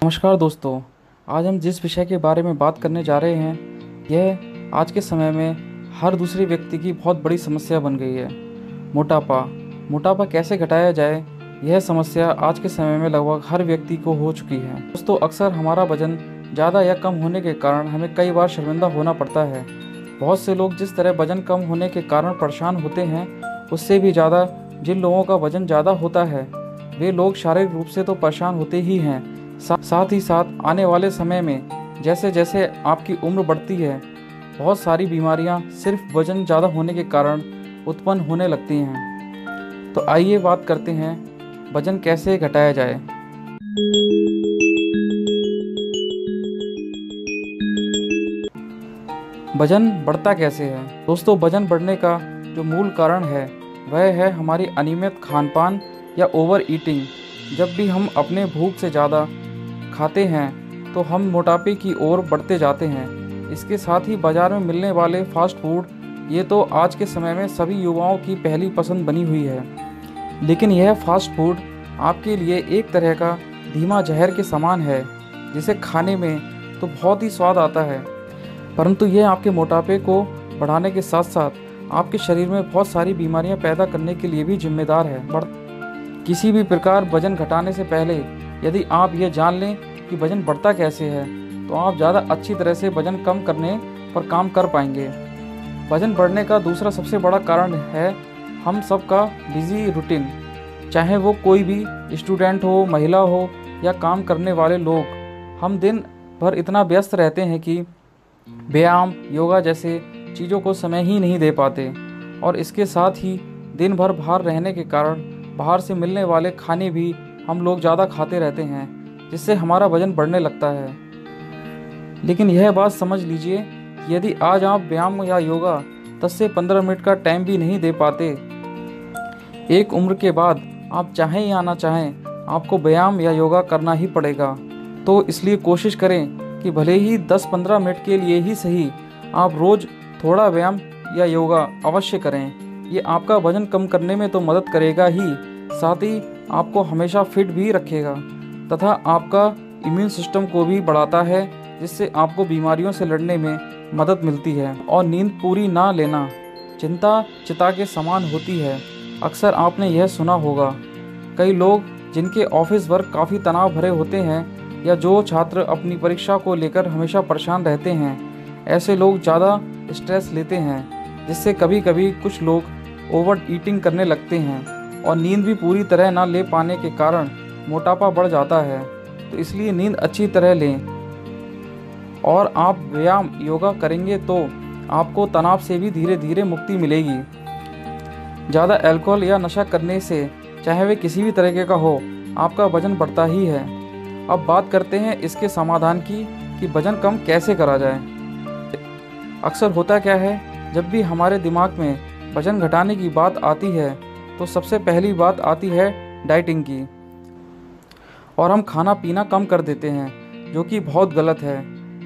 नमस्कार दोस्तों। आज हम जिस विषय के बारे में बात करने जा रहे हैं यह आज के समय में हर दूसरे व्यक्ति की बहुत बड़ी समस्या बन गई है। मोटापा कैसे घटाया जाए, यह समस्या आज के समय में लगभग हर व्यक्ति को हो चुकी है। दोस्तों, अक्सर हमारा वजन ज़्यादा या कम होने के कारण हमें कई बार शर्मिंदा होना पड़ता है। बहुत से लोग जिस तरह वजन कम होने के कारण परेशान होते हैं, उससे भी ज़्यादा जिन लोगों का वजन ज़्यादा होता है वे लोग शारीरिक रूप से तो परेशान होते ही हैं, साथ ही साथ आने वाले समय में जैसे जैसे आपकी उम्र बढ़ती है, बहुत सारी बीमारियां सिर्फ वजन ज़्यादा होने के कारण उत्पन्न होने लगती हैं। तो आइए बात करते हैं वजन कैसे घटाया जाए। वजन बढ़ता कैसे है? दोस्तों, वजन बढ़ने का जो मूल कारण है वह है हमारी अनियमित खान-पान या ओवर ईटिंग। जब भी हम अपने भूख से ज़्यादा खाते हैं तो हम मोटापे की ओर बढ़ते जाते हैं। इसके साथ ही बाज़ार में मिलने वाले फास्ट फूड, ये तो आज के समय में सभी युवाओं की पहली पसंद बनी हुई है। लेकिन यह फास्ट फूड आपके लिए एक तरह का धीमा जहर के समान है, जिसे खाने में तो बहुत ही स्वाद आता है, परंतु यह आपके मोटापे को बढ़ाने के साथ साथ आपके शरीर में बहुत सारी बीमारियां पैदा करने के लिए भी जिम्मेदार है। किसी भी प्रकार वजन घटाने से पहले यदि आप ये जान लें कि वजन बढ़ता कैसे है, तो आप ज़्यादा अच्छी तरह से वजन कम करने पर काम कर पाएंगे। वजन बढ़ने का दूसरा सबसे बड़ा कारण है हम सबका बिजी रूटीन। चाहे वो कोई भी स्टूडेंट हो, महिला हो या काम करने वाले लोग, हम दिन भर इतना व्यस्त रहते हैं कि व्यायाम, योगा जैसे चीज़ों को समय ही नहीं दे पाते। और इसके साथ ही दिन भर बाहर रहने के कारण बाहर से मिलने वाले खाने भी हम लोग ज़्यादा खाते रहते हैं, जिससे हमारा वजन बढ़ने लगता है। लेकिन यह बात समझ लीजिए कि यदि आज आप व्यायाम या योगा 10 से 15 मिनट का टाइम भी नहीं दे पाते, एक उम्र के बाद आप चाहें या ना चाहें आपको व्यायाम या योगा करना ही पड़ेगा। तो इसलिए कोशिश करें कि भले ही 10-15 मिनट के लिए ही सही, आप रोज़ थोड़ा व्यायाम या योगा अवश्य करें। ये आपका वजन कम करने में तो मदद करेगा ही, साथ ही आपको हमेशा फिट भी रखेगा तथा आपका इम्यून सिस्टम को भी बढ़ाता है, जिससे आपको बीमारियों से लड़ने में मदद मिलती है। और नींद पूरी ना लेना चिंता चिता के समान होती है। अक्सर आपने यह सुना होगा, कई लोग जिनके ऑफिस वर्क काफ़ी तनाव भरे होते हैं या जो छात्र अपनी परीक्षा को लेकर हमेशा परेशान रहते हैं, ऐसे लोग ज़्यादा स्ट्रेस लेते हैं, जिससे कभी कभी कुछ लोग ओवर ईटिंग करने लगते हैं और नींद भी पूरी तरह ना ले पाने के कारण मोटापा बढ़ जाता है। तो इसलिए नींद अच्छी तरह लें और आप व्यायाम योगा करेंगे तो आपको तनाव से भी धीरे धीरे मुक्ति मिलेगी। ज़्यादा अल्कोहल या नशा करने से, चाहे वे किसी भी तरीके का हो, आपका वजन बढ़ता ही है। अब बात करते हैं इसके समाधान की कि वजन कम कैसे करा जाए। अक्सर होता क्या है, जब भी हमारे दिमाग में वजन घटाने की बात आती है तो सबसे पहली बात आती है डाइटिंग की, और हम खाना पीना कम कर देते हैं, जो कि बहुत गलत है।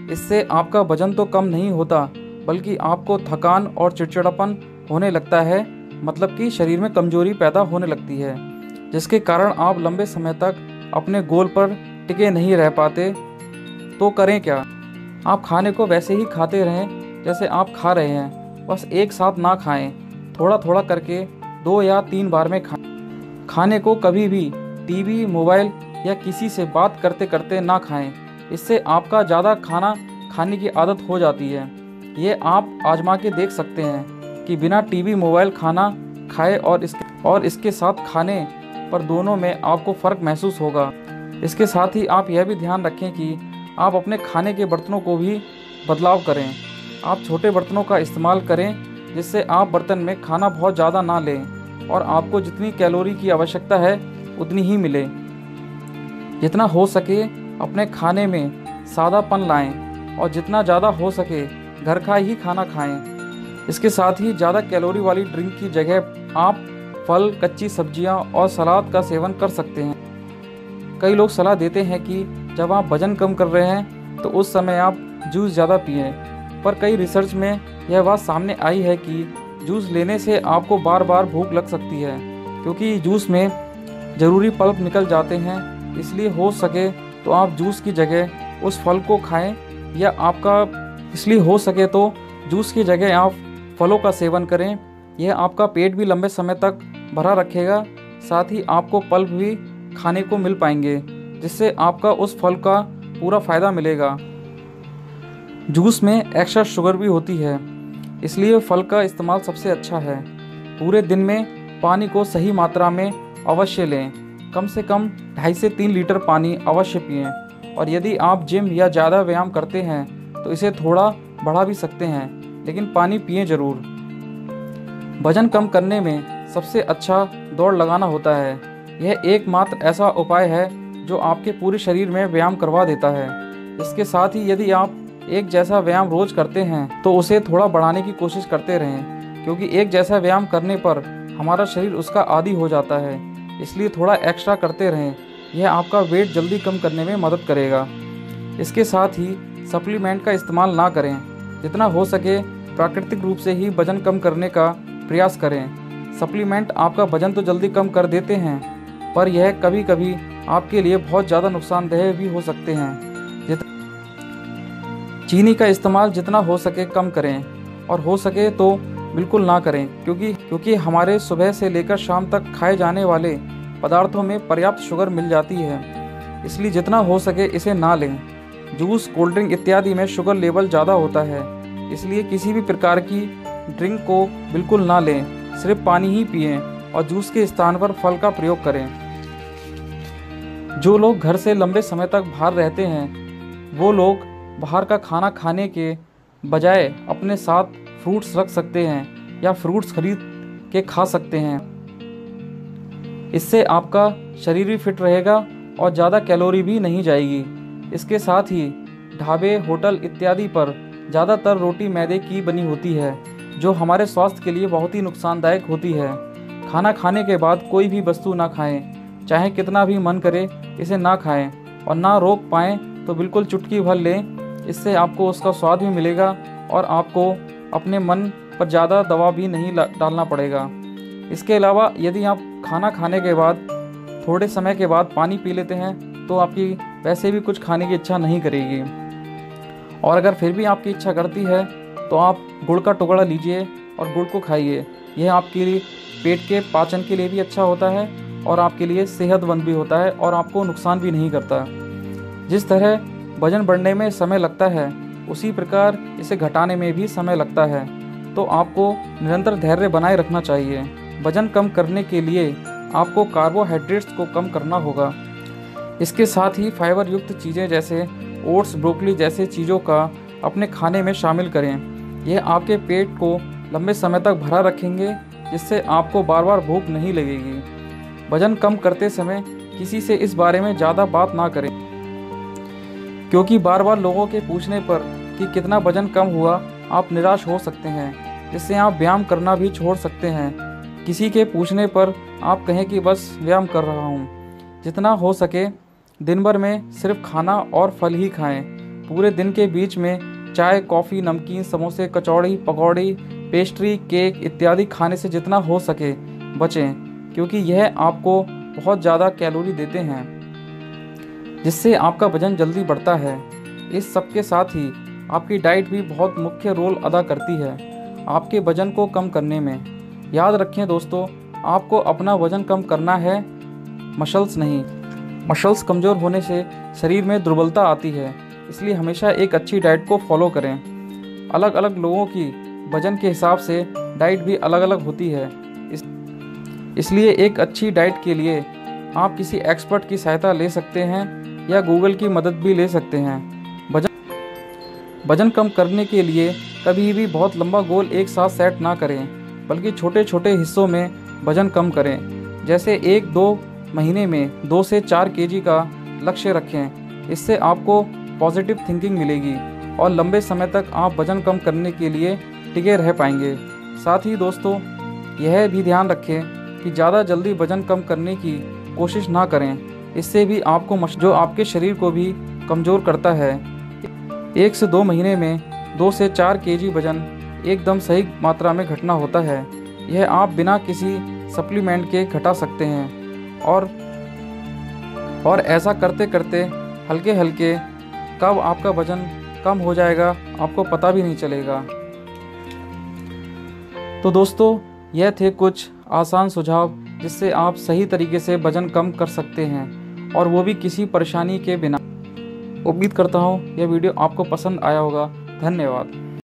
इससे आपका वजन तो कम नहीं होता, बल्कि आपको थकान और चिड़चिड़ापन होने लगता है, मतलब कि शरीर में कमजोरी पैदा होने लगती है, जिसके कारण आप लंबे समय तक अपने गोल पर टिके नहीं रह पाते। तो करें क्या? आप खाने को वैसे ही खाते रहें जैसे आप खा रहे हैं, बस एक साथ ना खाएं, थोड़ा थोड़ा करके 2 या 3 बार में खाएं। खाने को कभी भी टीवी, मोबाइल या किसी से बात करते करते ना खाएं, इससे आपका ज़्यादा खाना खाने की आदत हो जाती है। ये आप आजमा के देख सकते हैं कि बिना टीवी, मोबाइल खाना खाए और इसके साथ खाने पर दोनों में आपको फ़र्क महसूस होगा। इसके साथ ही आप यह भी ध्यान रखें कि आप अपने खाने के बर्तनों को भी बदलाव करें। आप छोटे बर्तनों का इस्तेमाल करें, जिससे आप बर्तन में खाना बहुत ज़्यादा ना लें और आपको जितनी कैलोरी की आवश्यकता है उतनी ही मिले। जितना हो सके अपने खाने में सादापन लाएं और जितना ज़्यादा हो सके घर का ही खाना खाएं। इसके साथ ही ज़्यादा कैलोरी वाली ड्रिंक की जगह आप फल, कच्ची सब्जियां और सलाद का सेवन कर सकते हैं। कई लोग सलाह देते हैं कि जब आप वजन कम कर रहे हैं तो उस समय आप जूस ज़्यादा पिएं, पर कई रिसर्च में यह बात सामने आई है कि जूस लेने से आपको बार बार भूख लग सकती है, क्योंकि जूस में ज़रूरी पल्प निकल जाते हैं। इसलिए हो सके तो आप जूस की जगह उस फल को खाएं, या आपका इसलिए हो सके तो जूस की जगह आप फलों का सेवन करें। यह आपका पेट भी लंबे समय तक भरा रखेगा, साथ ही आपको पल्प भी खाने को मिल पाएंगे, जिससे आपका उस फल का पूरा फ़ायदा मिलेगा। जूस में एक्स्ट्रा शुगर भी होती है, इसलिए फल का इस्तेमाल सबसे अच्छा है। पूरे दिन में पानी को सही मात्रा में अवश्य लें, कम से कम 2.5 से 3 लीटर पानी अवश्य पिएं। और यदि आप जिम या ज़्यादा व्यायाम करते हैं तो इसे थोड़ा बढ़ा भी सकते हैं, लेकिन पानी पिएं ज़रूर। वजन कम करने में सबसे अच्छा दौड़ लगाना होता है। यह एकमात्र ऐसा उपाय है जो आपके पूरे शरीर में व्यायाम करवा देता है। इसके साथ ही यदि आप एक जैसा व्यायाम रोज करते हैं तो उसे थोड़ा बढ़ाने की कोशिश करते रहें, क्योंकि एक जैसा व्यायाम करने पर हमारा शरीर उसका आदी हो जाता है। इसलिए थोड़ा एक्स्ट्रा करते रहें, यह आपका वेट जल्दी कम करने में मदद करेगा। इसके साथ ही सप्लीमेंट का इस्तेमाल ना करें। जितना हो सके प्राकृतिक रूप से ही वजन कम करने का प्रयास करें। सप्लीमेंट आपका वजन तो जल्दी कम कर देते हैं, पर यह कभी कभी आपके लिए बहुत ज़्यादा नुकसानदेह भी हो सकते हैं। चीनी का इस्तेमाल जितना हो सके कम करें, और हो सके तो बिल्कुल ना करें, क्योंकि हमारे सुबह से लेकर शाम तक खाए जाने वाले पदार्थों में पर्याप्त शुगर मिल जाती है। इसलिए जितना हो सके इसे ना लें। जूस, कोल्ड ड्रिंक इत्यादि में शुगर लेवल ज़्यादा होता है, इसलिए किसी भी प्रकार की ड्रिंक को बिल्कुल ना लें। सिर्फ पानी ही पिएं और जूस के स्थान पर फल का प्रयोग करें। जो लोग घर से लंबे समय तक बाहर रहते हैं, वो लोग बाहर का खाना खाने के बजाय अपने साथ फ्रूट्स रख सकते हैं या फ्रूट्स खरीद के खा सकते हैं। इससे आपका शरीर भी फिट रहेगा और ज़्यादा कैलोरी भी नहीं जाएगी। इसके साथ ही ढाबे, होटल इत्यादि पर ज़्यादातर रोटी मैदे की बनी होती है, जो हमारे स्वास्थ्य के लिए बहुत ही नुकसानदायक होती है। खाना खाने के बाद कोई भी वस्तु ना खाएं, चाहे कितना भी मन करे इसे ना खाएं, और ना रोक पाएँ तो बिल्कुल चुटकी भर लें। इससे आपको उसका स्वाद भी मिलेगा और आपको अपने मन पर ज़्यादा दबाव भी नहीं डालना पड़ेगा। इसके अलावा यदि आप खाना खाने के बाद थोड़े समय के बाद पानी पी लेते हैं तो आपकी वैसे भी कुछ खाने की इच्छा नहीं करेगी। और अगर फिर भी आपकी इच्छा करती है तो आप गुड़ का टुकड़ा लीजिए और गुड़ को खाइए। यह आपके पेट के पाचन के लिए भी अच्छा होता है और आपके लिए सेहतमंद भी होता है और आपको नुकसान भी नहीं करता। जिस तरह वजन बढ़ने में समय लगता है, उसी प्रकार इसे घटाने में भी समय लगता है, तो आपको निरंतर धैर्य बनाए रखना चाहिए। वजन कम करने के लिए आपको कार्बोहाइड्रेट्स को कम करना होगा। इसके साथ ही फाइबर युक्त चीज़ें जैसे ओट्स, ब्रोकली जैसे चीज़ों का अपने खाने में शामिल करें। यह आपके पेट को लंबे समय तक भरा रखेंगे, जिससे आपको बार बार भूख नहीं लगेगी। वजन कम करते समय किसी से इस बारे में ज़्यादा बात ना करें, क्योंकि बार बार लोगों के पूछने पर कि कितना वजन कम हुआ आप निराश हो सकते हैं, जिससे आप व्यायाम करना भी छोड़ सकते हैं। किसी के पूछने पर आप कहें कि बस व्यायाम कर रहा हूँ। जितना हो सके दिन भर में सिर्फ खाना और फल ही खाएं। पूरे दिन के बीच में चाय, कॉफ़ी, नमकीन, समोसे, कचौड़ी, पकौड़ी, पेस्ट्री, केक इत्यादि खाने से जितना हो सके बचें, क्योंकि यह आपको बहुत ज़्यादा कैलोरी देते हैं, जिससे आपका वजन जल्दी बढ़ता है। इस सब के साथ ही आपकी डाइट भी बहुत मुख्य रोल अदा करती है आपके वजन को कम करने में। याद रखें दोस्तों, आपको अपना वजन कम करना है, मसल्स नहीं। मसल्स कमज़ोर होने से शरीर में दुर्बलता आती है, इसलिए हमेशा एक अच्छी डाइट को फॉलो करें। अलग अलग लोगों की वजन के हिसाब से डाइट भी अलग अलग होती है, इसलिए एक अच्छी डाइट के लिए आप किसी एक्सपर्ट की सहायता ले सकते हैं या गूगल की मदद भी ले सकते हैं। वजन कम करने के लिए कभी भी बहुत लंबा गोल एक साथ सेट ना करें, बल्कि छोटे छोटे हिस्सों में वजन कम करें। जैसे 1-2 महीने में 2 से 4 केजी का लक्ष्य रखें। इससे आपको पॉजिटिव थिंकिंग मिलेगी और लंबे समय तक आप वजन कम करने के लिए टिके रह पाएंगे। साथ ही दोस्तों, यह भी ध्यान रखें कि ज़्यादा जल्दी वजन कम करने की कोशिश ना करें। इससे भी आपको जो आपके शरीर को भी कमज़ोर करता है। 1 से 2 महीने में 2 से 4 केजी वजन एकदम सही मात्रा में घटना होता है। यह आप बिना किसी सप्लीमेंट के घटा सकते हैं और ऐसा करते करते हल्के हल्के कब आपका वज़न कम हो जाएगा आपको पता भी नहीं चलेगा। तो दोस्तों, यह थे कुछ आसान सुझाव जिससे आप सही तरीके से वज़न कम कर सकते हैं, और वो भी किसी परेशानी के बिना। उम्मीद करता हूँ यह वीडियो आपको पसंद आया होगा। धन्यवाद।